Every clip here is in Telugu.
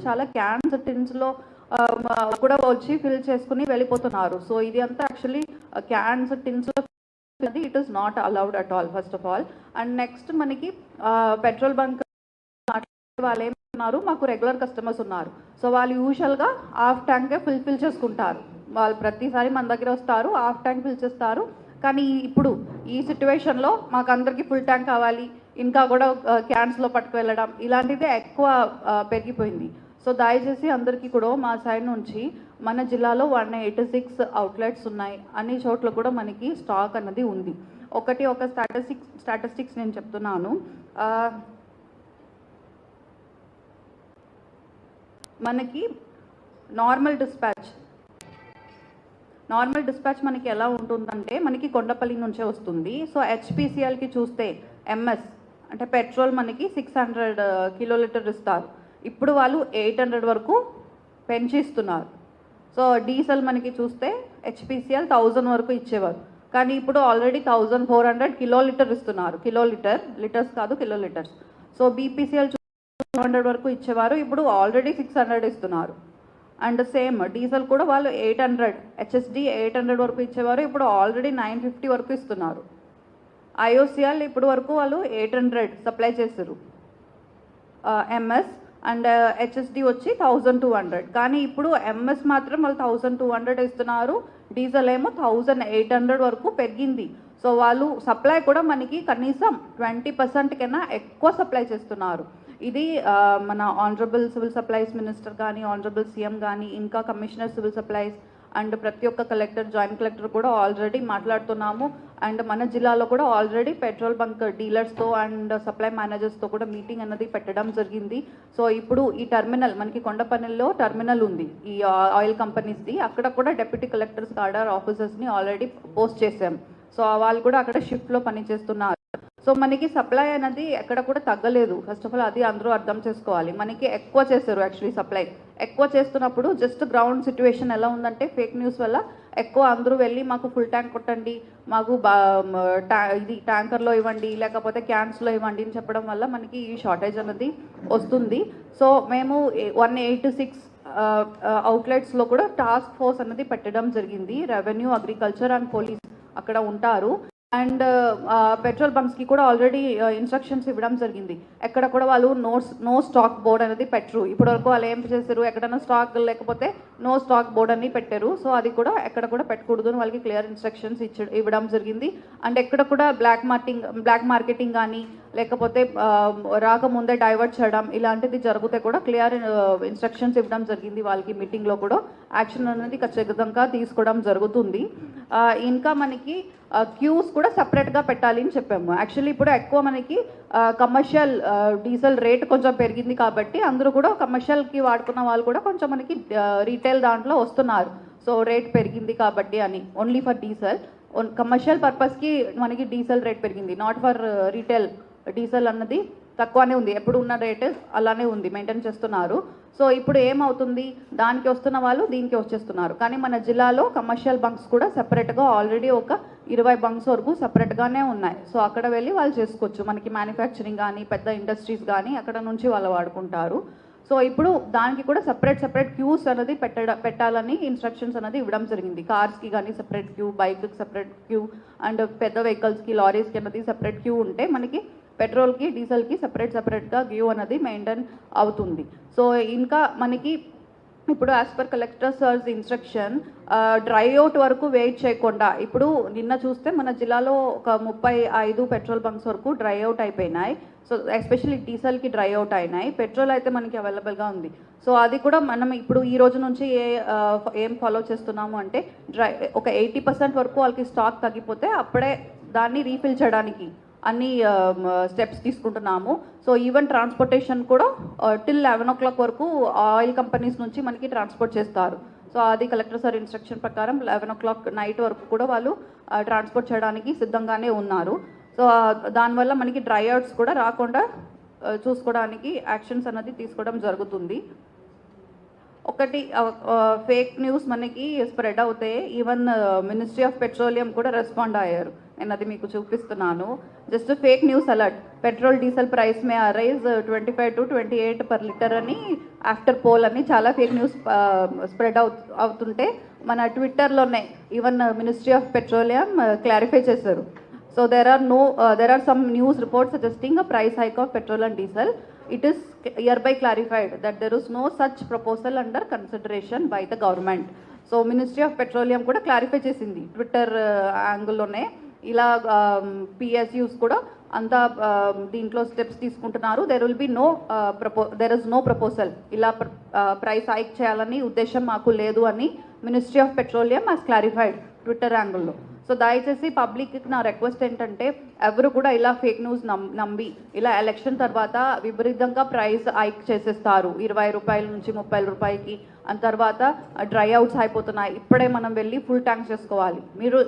చాలా క్యాన్స్ టిన్స్లో కూడా వచ్చి ఫిల్ చేసుకుని వెళ్ళిపోతున్నారు. సో ఇది అంతా యాక్చువల్లీ క్యాన్స్ టిన్స్లో it is not allowed at all first of all. And next మనకి పెట్రోల్ బంక్ వాళ్ళు ఏమన్నారు, మాకు రెగ్యులర్ కస్టమర్స్ ఉన్నారు. సో వాళ్ళు యూజువల్గా హాఫ్ ట్యాంకే ఫిల్ చేసుకుంటారు. వాళ్ళు ప్రతిసారి మన దగ్గర వస్తారు, హాఫ్ ట్యాంక్ ఫిల్ చేస్తారు. కానీ ఇప్పుడు ఈ సిచ్యువేషన్లో మాకు అందరికీ ఫుల్ ట్యాంక్ కావాలి, ఇంకా కూడా క్యాన్స్లో పట్టుకు వెళ్ళడం ఇలాంటిదే ఎక్కువ పెరిగిపోయింది. సో దయచేసి అందరికీ కూడా మా సైడ్ నుంచి మన జిల్లాలో 186 అవుట్లెట్స్ ఉన్నాయి. అన్ని చోట్ల కూడా మనకి స్టాక్ అన్నది ఉంది. ఒక స్టాటిస్టిక్స్ నేను చెప్తున్నాను. మనకి నార్మల్ డిస్పాచ్ మనకి ఎలా ఉంటుందంటే మనకి కొండపల్లి నుంచే వస్తుంది. సో హెచ్పిసిఎల్కి చూస్తే ఎంఎస్ అంటే పెట్రోల్ మనకి 600 కిలోలీటర్ ఇస్తారు. ఇప్పుడు వాళ్ళు 800 వరకు పెంచి ఇస్తున్నారు. సో డీజిల్ మనకి చూస్తే హెచ్పిసిఎల్ 1000 వరకు ఇచ్చేవారు, కానీ ఇప్పుడు ఆల్రెడీ 1400 కిలోలీటర్ ఇస్తున్నారు. లీటర్స్ కాదు, కిలోలీటర్స్. సో బీపీసీఎల్ 200 వరకు ఇచ్చేవారు, ఇప్పుడు ఆల్రెడీ 600 ఇస్తున్నారు. అండ్ సేమ్ డీజిల్ కూడా వాళ్ళు 800, హెచ్ఎస్డి 800 వరకు ఇచ్చేవారు, ఇప్పుడు ఆల్రెడీ 950 వరకు ఇస్తున్నారు. ఐఓసిఎల్ ఇప్పుడు వరకు వాళ్ళు 800 సప్లై చేశారు ఎంఎస్, అండ్ హెచ్ఎస్డి వచ్చి 1200. కానీ ఇప్పుడు ఎంఎస్ మాత్రం వాళ్ళు 1200 ఇస్తున్నారు, డీజిల్ ఏమో 1800 వరకు పెరిగింది. సో వాళ్ళు సప్లై కూడా మనకి కనీసం 20% కన్నా ఎక్కువ సప్లై చేస్తున్నారు. ఇది మన ఆనరబుల్ సివిల్ సప్లైస్ మినిస్టర్ కానీ, ఆనరబుల్ సీఎం కానీ, ఇంకా కమిషనర్ సివిల్ సప్లైస్ అండ్ ప్రతి ఒక్క కలెక్టర్, జాయింట్ కలెక్టర్ కూడా ఆల్రెడీ మాట్లాడుతున్నాము. అండ్ మన జిల్లాలో కూడా ఆల్రెడీ పెట్రోల్ బంక్ డీలర్స్తో అండ్ సప్లై మేనేజర్స్తో కూడా మీటింగ్ అన్నది పెట్టడం జరిగింది. సో ఇప్పుడు ఈ టర్మినల్ మనకి కొండపల్లిలో టర్మినల్ ఉంది ఈ ఆయిల్ కంపెనీస్ది, అక్కడ కూడా డెప్యూటీ కలెక్టర్స్ కాడర్ ఆఫీసర్స్ని ఆల్రెడీ పోస్ట్ చేసాం. సో వాళ్ళు కూడా అక్కడ షిఫ్ట్లో పనిచేస్తున్నారు. సో మనకి సప్లై అనేది ఎక్కడ కూడా తగ్గలేదు. ఫస్ట్ ఆఫ్ ఆల్ అది అందరూ అర్థం చేసుకోవాలి. మనకి ఎక్కువ చేశారు యాక్చువల్లీ సప్లై. ఎక్కువ చేస్తున్నప్పుడు జస్ట్ గ్రౌండ్ సిచ్యువేషన్ ఎలా ఉందంటే ఫేక్ న్యూస్ వల్ల ఎక్కువ అందరూ వెళ్ళి మాకు ఫుల్ ట్యాంక్ కొట్టండి, మాకు ఇది ట్యాంకర్లో ఇవ్వండి, లేకపోతే క్యాన్స్లో ఇవ్వండి అని చెప్పడం వల్ల మనకి ఈ షార్టేజ్ అనేది వస్తుంది. సో మేము 186 అవుట్లెట్స్లో కూడా టాస్క్ ఫోర్స్ అనేది పెట్టడం జరిగింది. రెవెన్యూ, అగ్రికల్చర్ అండ్ పోలీస్ అక్కడ ఉంటారు. అండ్ పెట్రోల్ బంక్స్కి కూడా ఆల్రెడీ ఇన్స్ట్రక్షన్స్ ఇవ్వడం జరిగింది. ఎక్కడ కూడా వాళ్ళు నో స్టాక్ బోర్డ్ అనేది పెట్టరు. ఇప్పటివరకు వాళ్ళు ఏం చేశారు, ఎక్కడైనా స్టాక్ లేకపోతే నో స్టాక్ బోర్డ్ అని పెట్టారు. సో అది కూడా ఎక్కడ కూడా పెట్టకూడదు అని వాళ్ళకి క్లియర్ ఇన్స్ట్రక్షన్స్ ఇవ్వడం జరిగింది. అండ్ ఎక్కడ కూడా బ్లాక్ మార్కెటింగ్ కానీ లేకపోతే రాకముందే డైవర్ట్ చేయడం ఇలాంటిది జరిగితే కూడా క్లియర్ ఇన్స్ట్రక్షన్స్ ఇవ్వడం జరిగింది. వాళ్ళకి మీటింగ్లో కూడా యాక్షన్ అనేది ఖచ్చితంగా తీసుకోవడం జరుగుతుంది. ఇంకా మనకి క్యూస్ కూడా సపరేట్గా పెట్టాలి అని చెప్పాము. యాక్చువల్లీ ఇప్పుడు ఎక్కువ మనకి కమర్షియల్ డీజిల్ రేట్ కొంచెం పెరిగింది కాబట్టి అందరూ కూడా కమర్షియల్కి వాడుకున్న వాళ్ళు కూడా కొంచెం మనకి రీటైల్ దాంట్లో వస్తున్నారు. సో రేట్ పెరిగింది కాబట్టి అని ఓన్లీ ఫర్ డీజిల్, కమర్షియల్ పర్పస్కి మనకి డీజిల్ రేట్ పెరిగింది, నాట్ ఫర్ రీటైల్. డీజిల్ అన్నది తక్కువనే ఉంది, ఎప్పుడు ఉన్న రేట్ అలానే ఉంది, మెయింటైన్ చేస్తున్నారు. సో ఇప్పుడు ఏమవుతుంది, దానికి వస్తున్న వాళ్ళు దీనికి వచ్చేస్తున్నారు. కానీ మన జిల్లాలో కమర్షియల్ బంక్స్ కూడా సెపరేట్గా ఆల్రెడీ ఒక 20 బంక్స్ వరకు సెపరేట్గానే ఉన్నాయి. సో అక్కడ వెళ్ళి వాళ్ళు చేసుకోవచ్చు. మనకి మ్యానుఫ్యాక్చరింగ్ కానీ పెద్ద ఇండస్ట్రీస్ కానీ అక్కడ నుంచి వాళ్ళు వాడుకుంటారు. సో ఇప్పుడు దానికి కూడా సెపరేట్ క్యూస్ అనేది పెట్టాలని ఇన్స్ట్రక్షన్స్ అనేది ఇవ్వడం జరిగింది. కార్స్కి కానీ సెపరేట్ క్యూ, బైక్కి సెపరేట్ క్యూ, అండ్ పెద్ద వెహికల్స్కి, లారీస్కి అనేది సెపరేట్ క్యూ ఉంటే మనకి పెట్రోల్కి, డీజిల్కి సెపరేట్గా క్యూ అనేది మెయింటైన్ అవుతుంది. సో ఇంకా మనకి ఇప్పుడు as per collector sirs instruction dry out వరకు వెయిట్ చేయకుండా, ఇప్పుడు నిన్న చూస్తే మన జిల్లాలో ఒక 35 పెట్రోల్ బంక్స్ వరకు డ్రై అవుట్ అయిపోయినాయి. సో ఎస్పెషల్లీ డీజిల్కి డ్రై అవుట్ అయినాయి. పెట్రోల్ అయితే మనకి అవైలబుల్గా ఉంది. సో అది కూడా మనం ఇప్పుడు ఈ రోజు నుంచి ఏం ఫాలో చేస్తున్నాము అంటే ఒక 80% వరకు వాళ్ళకి స్టాక్ తగ్గిపోతే అప్పుడే దాన్ని రీఫిల్ చేయడానికి అన్ని స్టెప్స్ తీసుకుంటున్నాము. సో ఈవెన్ ట్రాన్స్పోర్టేషన్ కూడా టిల్ 11 o'clock వరకు ఆయిల్ కంపెనీస్ నుంచి మనకి ట్రాన్స్పోర్ట్ చేస్తారు. సో అది కలెక్టర్ సార్ ఇన్స్ట్రక్షన్ ప్రకారం 11 o'clock నైట్ వరకు కూడా వాళ్ళు ట్రాన్స్పోర్ట్ చేయడానికి సిద్ధంగానే ఉన్నారు. సో దానివల్ల మనకి డ్రై అవుట్స్ కూడా రాకుండా చూసుకోవడానికి యాక్షన్స్ అనేది తీసుకోవడం జరుగుతుంది. ఒకటి ఫేక్ న్యూస్ మనకి స్ప్రెడ్ అవుతాయి. ఈవెన్ మినిస్ట్రీ ఆఫ్ పెట్రోలియం కూడా రెస్పాండ్ అయ్యారు. నేను అది మీకు చూపిస్తున్నాను. Just fake news alert, petrol diesel price may arise 25 to 28 per litre అని ఆఫ్టర్ పోల్ అని చాలా ఫేక్ న్యూస్ స్ప్రెడ్ అవుతుంటే మన ట్విట్టర్లోనే even ministry of petroleum clarify చేశారు. So there are some news reports suggesting a price hike of petrol and diesel. It is hereby clarified that there is no such proposal under consideration by the government. So ministry of petroleum కూడా క్లారిఫై చేసింది ట్విట్టర్ యాంగిల్లోనే. ఇలా పిఎస్యూస్ కూడా అంతా దీంట్లో స్టెప్స్ తీసుకుంటున్నారు. దెర్ ఇస్ నో ప్రపోజల్, ఇలా ప్రైస్ హైక్ చేయాలని ఉద్దేశం మాకు లేదు అని ministry of petroleum has clarified Twitter యాంగిల్లో. సో దయచేసి పబ్లిక్కి నా రిక్వెస్ట్ ఏంటంటే ఎవరు కూడా ఇలా ఫేక్ న్యూస్ నమ్మి ఇలా ఎలక్షన్ తర్వాత విపరీతంగా ప్రైస్ హైక్ చేసేస్తారు 20 రూపాయల నుంచి 30 రూపాయలకి, ఆ తర్వాత డ్రై అవుట్స్ అయిపోతున్నాయి, ఇప్పుడే మనం వెళ్ళి ఫుల్ ట్యాంక్ చేసుకోవాలి. మీరు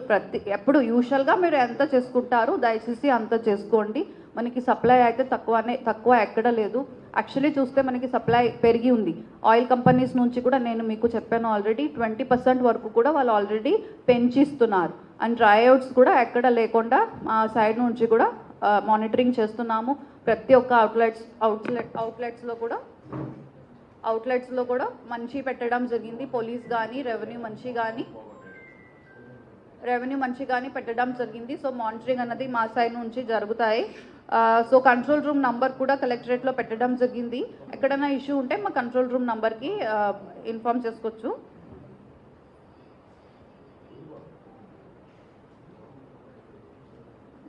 ఎప్పుడు యూజువల్గా మీరు ఎంత చేసుకుంటారు దయచేసి అంత చేసుకోండి. మనకి సప్లై అయితే తక్కువ ఎక్కడ లేదు. యాక్చువల్లీ చూస్తే మనకి సప్లై పెరిగి ఉంది. ఆయిల్ కంపెనీస్ నుంచి కూడా నేను మీకు చెప్పాను ఆల్రెడీ 20% వరకు కూడా వాళ్ళు ఆల్రెడీ పెంచిస్తున్నారు. అండ్ డ్రై అవుట్స్ కూడా ఎక్కడ లేకుండా మా సైడ్ నుంచి కూడా మానిటరింగ్ చేస్తున్నాము. ప్రతి ఒక్క అవుట్లెట్స్లో కూడా మంచి పెట్టడం జరిగింది. పోలీస్ కానీ రెవెన్యూ మంచి కానీ పెట్టడం జరిగింది. సో మానిటరింగ్ అన్నది మా సైడ్ నుంచి జరుగుతాయి. సో కంట్రోల్ రూమ్ నంబర్ కూడా కలెక్టరేట్లో పెట్టడం జరిగింది. ఎక్కడైనా ఇష్యూ ఉంటే మా కంట్రోల్ రూమ్ నంబర్కి ఇన్ఫార్మ్ చేసుకోవచ్చు.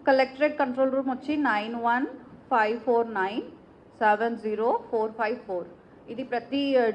కలెక్టరేట్ కంట్రోల్ రూమ్ వచ్చి 9154970454. ఇది ప్రతి